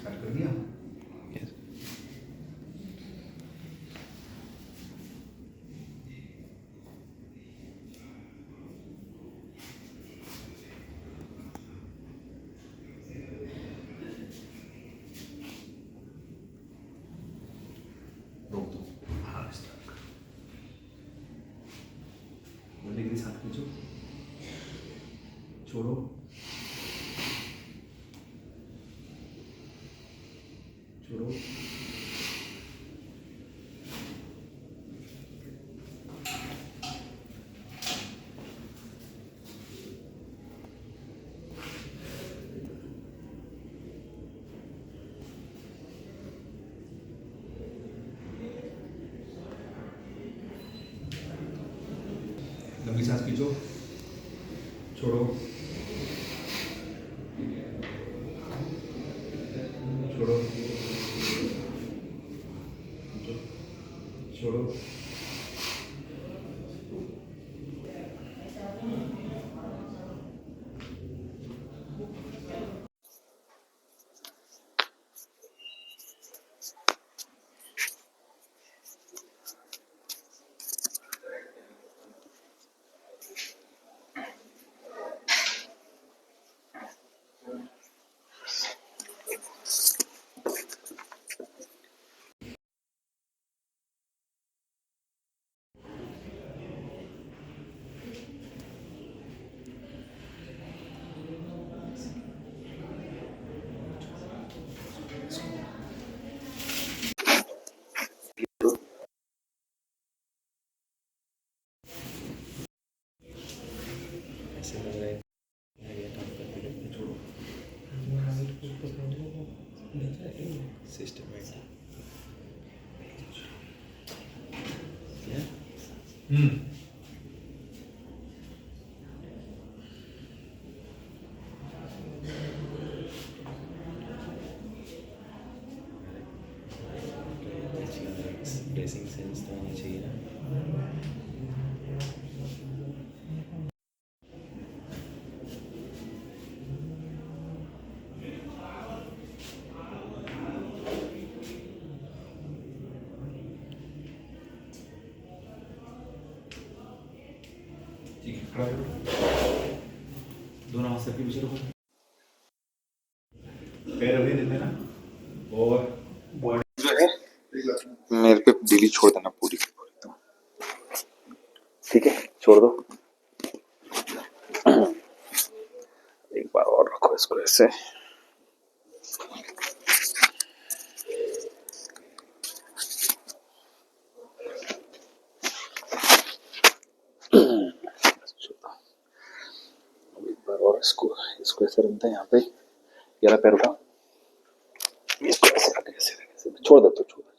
Start कर दिया। Yes. रोक दो। हाँ स्टार्ट कर। बोलने के लिए साथ खींचो, छोड़ो, छोड़ो, लंबी सांस खींचो, छोड़ो, छोड़ो, खींचो, छोड़ो, ऐसे लग रहा है आगे काम करते करते छोड़ो। सिस्टमेटिक ड्रेसिंग सेंस तो होना चाहिए ना। ठीक है, खड़ा करो, दोनों हाथ सर के पीछे रखो, पैर अभी दे देना और बॉडी जो है मेरे पे दिल्ली छोड़ देना पूरी की पूरी तो ठीक है, छोड़ दो। एक बार और रखो इसको ऐसे। अब एक बार और इसको इसको ऐसे रखते हैं यहाँ पे। ये रहा पैर उठा, इसको ऐसे रख ऐसे छोड़ दे तो छोड़ दे।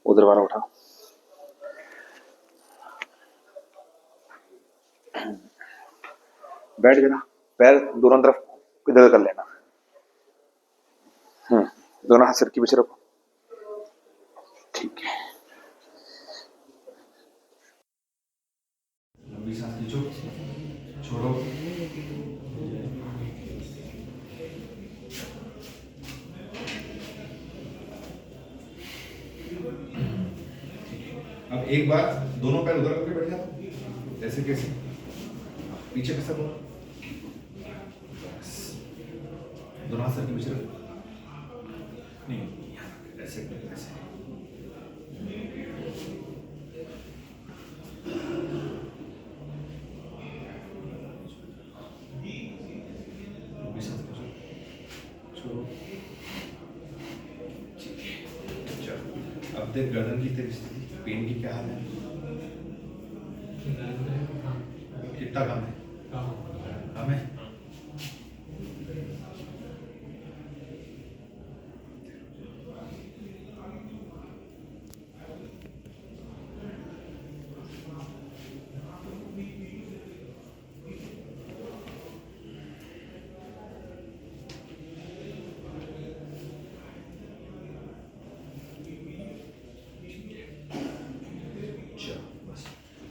उधर वाला उठा, बैठ जाना, पैर दोनों तरफ इधर कर लेना। दोनों हाथ सर के पीछे रखो, ठीक है। लंबी सांस खींचो, छोड़ो, अब एक बार दोनों पैर उधर करके बैठ जाओ, ऐसे कैसे पीछे कैसा बोलो, दोनों हाथ सर के पीछे रखो, नहीं यहाँ ऐसे ऐसे, लंबी सांस खींचो, छोड़ो, ठीक है। चलो अब देख गर्दन की तेरी स्थिति, पेन की क्या हाल है, कितना काम है, काम है,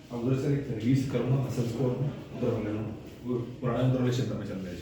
अब उधर से रिलीज करूँगा मसल्स को, उधर वाले वो पुराने उधर वाले क्षेत्र में चल रहे हैं।